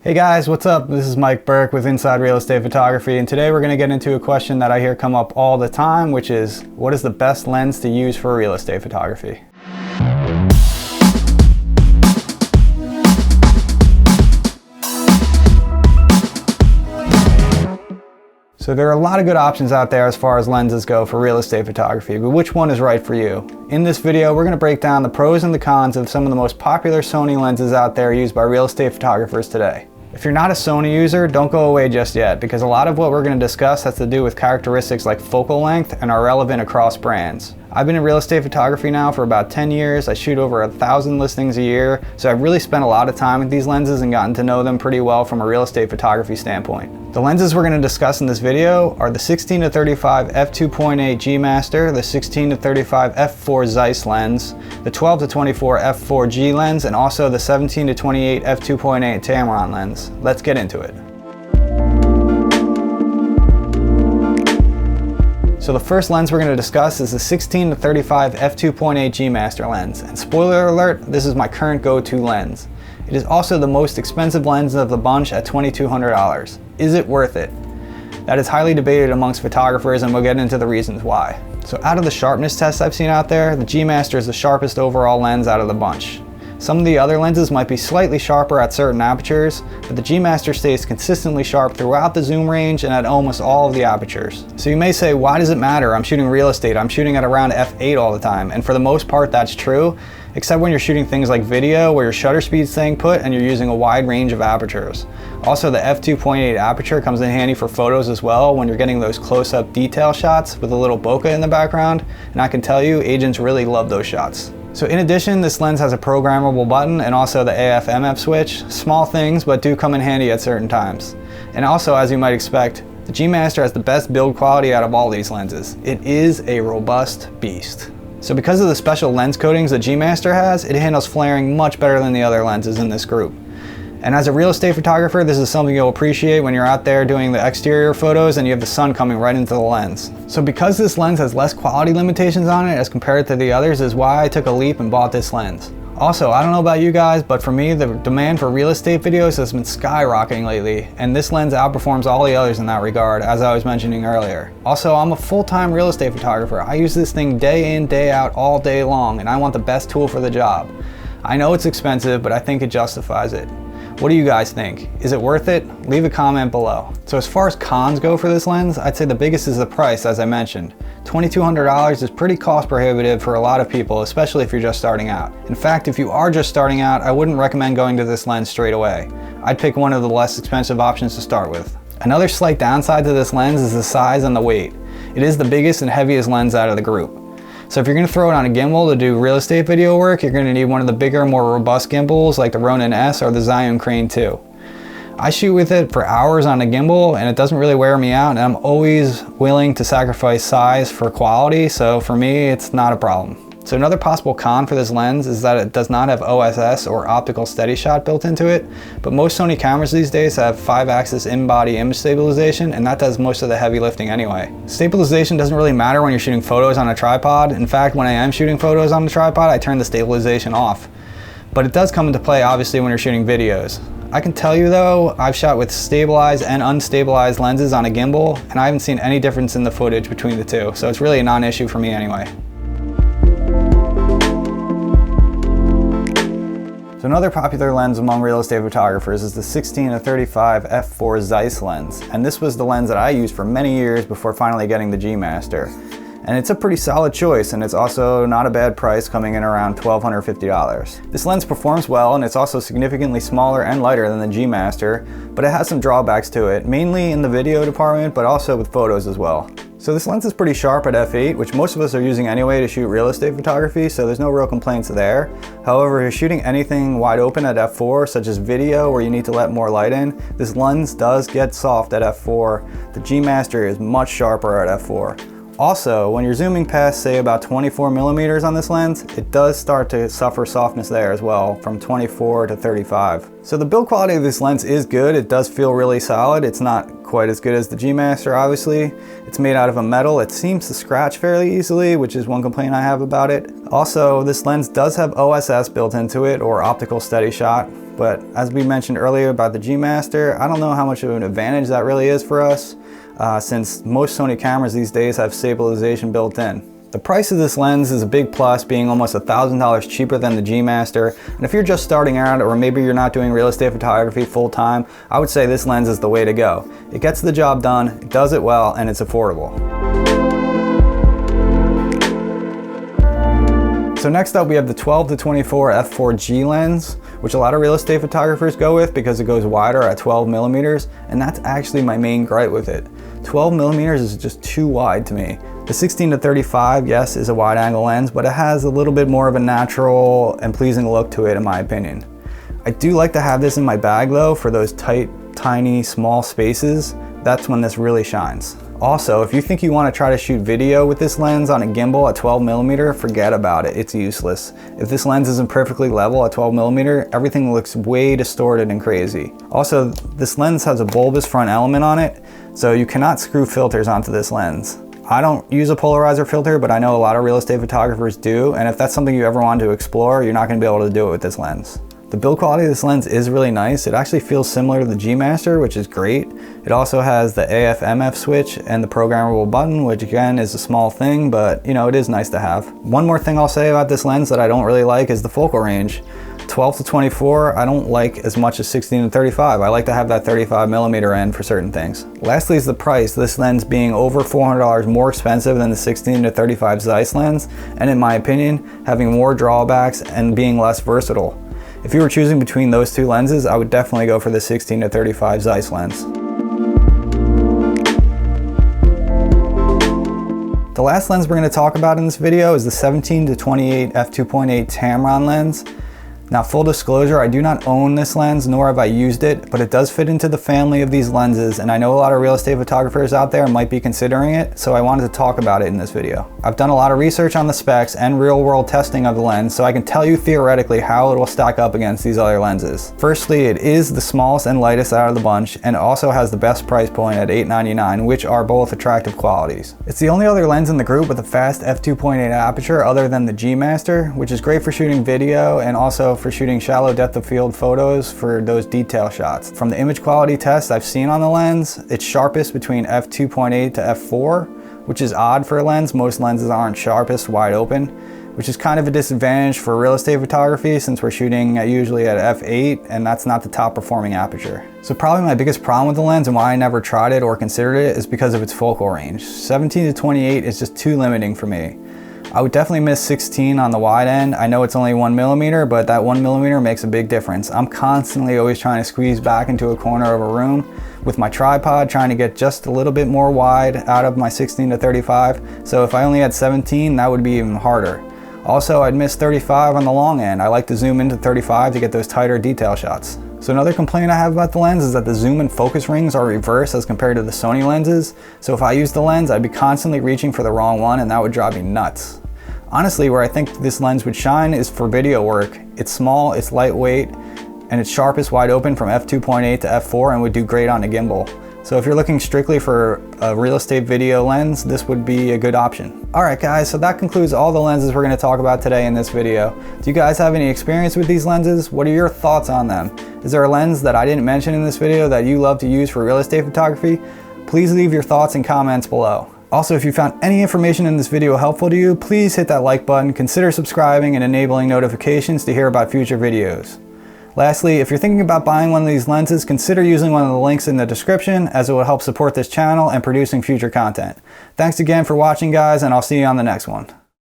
Hey guys, what's up? This is Mike Burke with Inside Real Estate Photography, and today we're going to get into a question that I hear come up all the time, which is, what is the best lens to use for real estate photography? So there are a lot of good options out there as far as lenses go for real estate photography, but which one is right for you? In this video, we're going to break down the pros and the cons of some of the most popular Sony lenses out there used by real estate photographers today. If you're not a Sony user, don't go away just yet, because a lot of what we're going to discuss has to do with characteristics like focal length and are relevant across brands. I've been in real estate photography now for about 10 years. I shoot over 1,000 listings a year, so I've really spent a lot of time with these lenses and gotten to know them pretty well from a real estate photography standpoint. The lenses we're going to discuss in this video are the 16-35 f2.8 G Master, the 16-35 f4 Zeiss lens, the 12-24 f4 G lens, and also the 17-28 f2.8 Tamron lens. Let's get into it. So the first lens we're going to discuss is the 16-35 f2.8 G Master lens, and spoiler alert, this is my current go-to lens. It is also the most expensive lens of the bunch at $2,200. Is it worth it? That is highly debated amongst photographers, and we'll get into the reasons why. So out of the sharpness tests I've seen out there, the G Master is the sharpest overall lens out of the bunch. Some of the other lenses might be slightly sharper at certain apertures, but the G Master stays consistently sharp throughout the zoom range and at almost all of the apertures. So you may say, why does it matter? I'm shooting real estate, I'm shooting at around f8 all the time, and for the most part that's true, except when you're shooting things like video where your shutter speed's staying put and you're using a wide range of apertures. Also, the f2.8 aperture comes in handy for photos as well when you're getting those close-up detail shots with a little bokeh in the background, and I can tell you, agents really love those shots. So in addition, this lens has a programmable button and also the AF/MF switch. Small things, but do come in handy at certain times. And also, as you might expect, the G Master has the best build quality out of all these lenses. It is a robust beast. So because of the special lens coatings that G Master has, it handles flaring much better than the other lenses in this group. And as a real estate photographer, this is something you'll appreciate when you're out there doing the exterior photos and you have the sun coming right into the lens. So because this lens has less quality limitations on it as compared to the others is why I took a leap and bought this lens. Also, I don't know about you guys, but for me, the demand for real estate videos has been skyrocketing lately, and this lens outperforms all the others in that regard, as I was mentioning earlier. Also, I'm a full-time real estate photographer. I use this thing day in, day out, all day long, and I want the best tool for the job. I know it's expensive, but I think it justifies it. What do you guys think? Is it worth it? Leave a comment below. So as far as cons go for this lens, I'd say the biggest is the price, as I mentioned. $2,200 is pretty cost prohibitive for a lot of people, especially if you're just starting out. In fact, if you are just starting out, I wouldn't recommend going to this lens straight away. I'd pick one of the less expensive options to start with. Another slight downside to this lens is the size and the weight. It is the biggest and heaviest lens out of the group. So if you're going to throw it on a gimbal to do real estate video work, you're going to need one of the bigger, more robust gimbals like the Ronin S or the Zeiss Crane 2. I shoot with it for hours on a gimbal and it doesn't really wear me out, and I'm always willing to sacrifice size for quality, so for me it's not a problem. So another possible con for this lens is that it does not have OSS or optical steady shot built into it, but most Sony cameras these days have 5-axis in-body image stabilization, and that does most of the heavy lifting anyway. Stabilization doesn't really matter when you're shooting photos on a tripod. In fact, when I am shooting photos on the tripod, I turn the stabilization off. But it does come into play obviously when you're shooting videos. I can tell you though, I've shot with stabilized and unstabilized lenses on a gimbal, and I haven't seen any difference in the footage between the two, so it's really a non-issue for me anyway. So another popular lens among real estate photographers is the 16-35 f4 Zeiss lens, and this was the lens that I used for many years before finally getting the G Master. And it's a pretty solid choice, and it's also not a bad price, coming in around $1,250. This lens performs well, and it's also significantly smaller and lighter than the G Master, but it has some drawbacks to it, mainly in the video department, but also with photos as well. So this lens is pretty sharp at f8, which most of us are using anyway to shoot real estate photography, so there's no real complaints there. However, if you're shooting anything wide open at f4, such as video where you need to let more light in, this lens does get soft at f4. The G Master is much sharper at f4. Also, when you're zooming past, say, about 24 millimeters on this lens, it does start to suffer softness there as well, from 24 to 35. So the build quality of this lens is good. It does feel really solid. It's not quite as good as the G Master, obviously. It's made out of a metal. It seems to scratch fairly easily, which is one complaint I have about it. Also, this lens does have OSS built into it, or optical steady shot. But as we mentioned earlier about the G Master, I don't know how much of an advantage that really is for us, since most Sony cameras these days have stabilization built in. The price of this lens is a big plus, being almost $1,000 cheaper than the G Master. And if you're just starting out, or maybe you're not doing real estate photography full time, I would say this lens is the way to go. It gets the job done, it does it well, and it's affordable. So next up we have the 12-24 f4G lens, which a lot of real estate photographers go with because it goes wider at 12 millimeters, and that's actually my main gripe with it. 12 millimeters is just too wide to me. The 16-35, yes, is a wide angle lens, but it has a little bit more of a natural and pleasing look to it in my opinion. I do like to have this in my bag though, for those tight, tiny, small spaces. That's when this really shines. Also, if you think you want to try to shoot video with this lens on a gimbal at 12 millimeter, forget about it, it's useless. If this lens isn't perfectly level at 12 millimeter, everything looks way distorted and crazy. Also, this lens has a bulbous front element on it, so you cannot screw filters onto this lens. I don't use a polarizer filter, but I know a lot of real estate photographers do, and if that's something you ever want to explore, you're not going to be able to do it with this lens. The build quality of this lens is really nice. It actually feels similar to the G Master, which is great. It also has the AF/MF switch and the programmable button, which again is a small thing, but you know, it is nice to have. One more thing I'll say about this lens that I don't really like is the focal range. 12-24, I don't like as much as 16-35. I like to have that 35 millimeter end for certain things. Lastly is the price, this lens being over $400 more expensive than the 16-35 Zeiss lens, and in my opinion, having more drawbacks and being less versatile. If you were choosing between those two lenses, I would definitely go for the 16-35 Zeiss lens. The last lens we're going to talk about in this video is the 17-28 f2.8 Tamron lens. Now, full disclosure, I do not own this lens, nor have I used it, but it does fit into the family of these lenses, and I know a lot of real estate photographers out there might be considering it, so I wanted to talk about it in this video. I've done a lot of research on the specs and real-world testing of the lens, so I can tell you theoretically how it will stack up against these other lenses. Firstly, it is the smallest and lightest out of the bunch, and it also has the best price point at $899, which are both attractive qualities. It's the only other lens in the group with a fast f2.8 aperture other than the G Master, which is great for shooting video and also for shooting shallow depth of field photos for those detail shots. From the image quality tests I've seen on the lens, it's sharpest between f2.8 to f4, which is odd for a lens. Most lenses aren't sharpest wide open, which is kind of a disadvantage for real estate photography since we're shooting usually at f8 and that's not the top performing aperture. So probably my biggest problem with the lens and why I never tried it or considered it is because of its focal range. 17-28 is just too limiting for me. I would definitely miss 16 on the wide end. I know it's only 1 millimeter, but that 1 millimeter makes a big difference. I'm constantly always trying to squeeze back into a corner of a room with my tripod, trying to get just a little bit more wide out of my 16-35. So if I only had 17, that would be even harder. Also, I'd miss 35 on the long end. I like to zoom into 35 to get those tighter detail shots. So another complaint I have about the lens is that the zoom and focus rings are reversed as compared to the Sony lenses. So if I used the lens, I'd be constantly reaching for the wrong one and that would drive me nuts. Honestly, where I think this lens would shine is for video work. It's small, it's lightweight, and it's sharpest wide open from f2.8 to f4 and would do great on a gimbal. So if you're looking strictly for a real estate video lens, this would be a good option. Alright guys, so that concludes all the lenses we're going to talk about today in this video. Do you guys have any experience with these lenses? What are your thoughts on them? Is there a lens that I didn't mention in this video that you love to use for real estate photography? Please leave your thoughts and comments below. Also, if you found any information in this video helpful to you, please hit that like button, consider subscribing and enabling notifications to hear about future videos. Lastly, if you're thinking about buying one of these lenses, consider using one of the links in the description as it will help support this channel and producing future content. Thanks again for watching guys, and I'll see you on the next one.